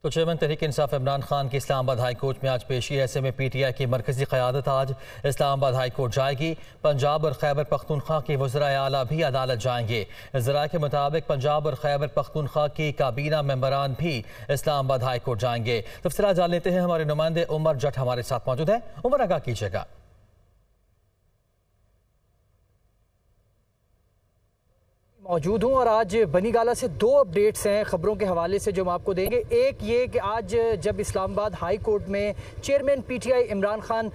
तो चेयरमैन तहरीक इंसाफ इमरान खान की Islamabad high court में आज पेशी। ऐसे में PTI की मरकजी क़यादत आज इस्लामाबाद हाई कोर्ट जाएगी। पंजाब और खैबर पख्तूनख्वा के वज़राए आला भी अदालत जाएंगे। ज़राए के मुताबिक पंजाब और खैबर पख्तूनख्वा की काबीना मेंबरान भी इस्लामाबाद हाई कोर्ट जाएंगे। तफसीलात जान लेते हैं, हमारे नुमाइंदे उमर जट हमारे साथ मौजूद हैं। उमर, आगाह कीजिएगा। मौजूद हूँ और आज बनीगाला से दो अपडेट्स हैं खबरों के हवाले से जो हम आपको देंगे। एक ये कि आज जब इस्लामाबाद हाई कोर्ट में चेयरमैन PTI इमरान खान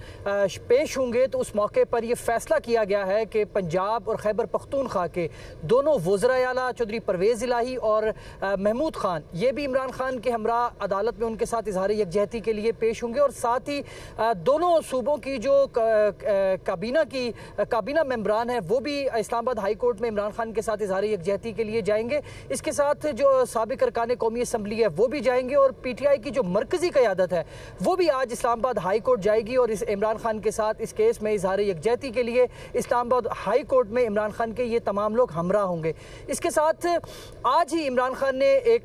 पेश होंगे तो उस मौके पर यह फैसला किया गया है कि पंजाब और खैबर पख्तूनख्वा के दोनों वज़राए आला चौधरी परवेज़ इलाही और महमूद खान ये भी इमरान खान के हमरा अदालत में उनके साथ इजहार यकजहती के लिए पेश होंगे। और साथ ही दोनों सूबों की जो काबीना मेंबरान हैं वो भी इस्लामाबाद हाई कोर्ट में इमरान खान के साथ यकजहती के लिए जाएंगे। इसके साथ जो साबिक अरकान कौमी असम्बली है वो भी जाएंगे और PTI की जो मरकजी क़यादत है वो भी आज इस्लामाबाद हाई कोर्ट जाएगी और इस इमरान खान के साथ इस केस में इजहार यकजहती के लिए इस्लामाबाद हाई कोर्ट में इमरान खान के ये तमाम लोग हमरा होंगे। इसके साथ आज ही इमरान खान ने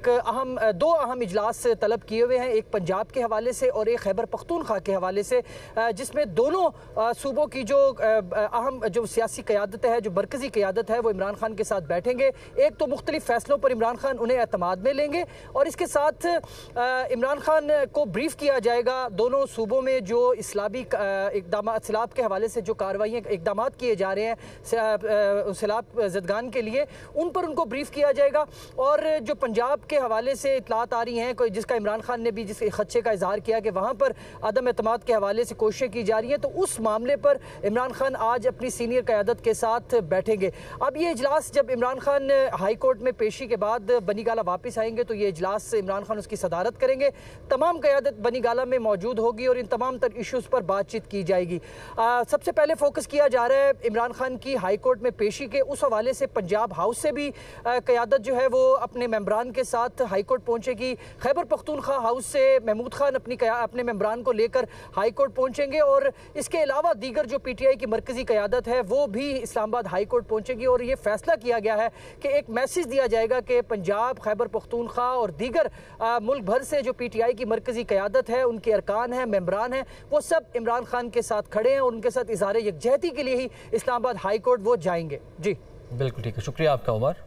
दो अहम इजलास तलब किए हुए हैं, एक पंजाब के हवाले से और एक खैबर पख्तूनख्वा के हवाले से, जिसमें दोनों सूबों की जो अहम जो सियासी क़यादत है, जो मरकजी क़यादत है, वो इमरान खान के साथ बैठेंगे। एक तो मुख्तलिफ फैसलों पर इमरान खान उन्हें एतमाद में लेंगे और इसके साथ इमरान खान को ब्रीफ किया जाएगा दोनों सूबों में जो इस्लामी इकदाम सैलाब के हवाले से जो कार्रवाइयाँ इकदाम किए जा रहे हैं सैलाब ज़दगान के लिए, उन पर उनको ब्रीफ किया जाएगा। और जो पंजाब के हवाले से इतलात आ रही हैं जिसका इमरान खान ने भी जिस खदशे का इजहार किया कि वहाँ पर अदम एतमाद के हवाले से कोशिशें की जा रही हैं, तो उस मामले पर इमरान खान आज अपनी सीनियर क़यादत के साथ बैठेंगे। अब ये इजलास जब इमरान खान हाई कोर्ट में पेशी के बाद बनीगाला वापस आएंगे तो ये इजलास इमरान खान उसकी सदारत करेंगे। तमाम क़यादत बनीगाला में मौजूद होगी और इन तमाम तर इशूज़ पर बातचीत की जाएगी। सबसे पहले फोकस किया जा रहा है इमरान खान की हाई कोर्ट में पेशी के उस हवाले से पंजाब हाउस से भी क़यादत जो है वो अपने मेंबरान के साथ हाई कोर्ट पहुँचेगी। खैबर पख्तूनख्वा हाउस से महमूद खान अपने मेंबरान को लेकर हाई कोर्ट पहुँचेंगे और इसके अलावा दीगर जो PTI की मरकजी क़यादत है वो भी इस्लामाबाद हाई कोर्ट पहुँचेगी। और ये फैसला किया गया है कि एक मैसेज दिया जाएगा कि पंजाब, खैबर पख्तूनख्वा और दीगर मुल्क भर से जो PTI की मरकजी क़यादत है, उनके अरकान हैं, मेंबरान हैं, वो सब इमरान खान के साथ खड़े हैं और उनके साथ इजहार यकजहती के लिए ही इस्लामाबाद हाई कोर्ट वो जाएंगे। जी बिल्कुल ठीक है, शुक्रिया आपका उमर।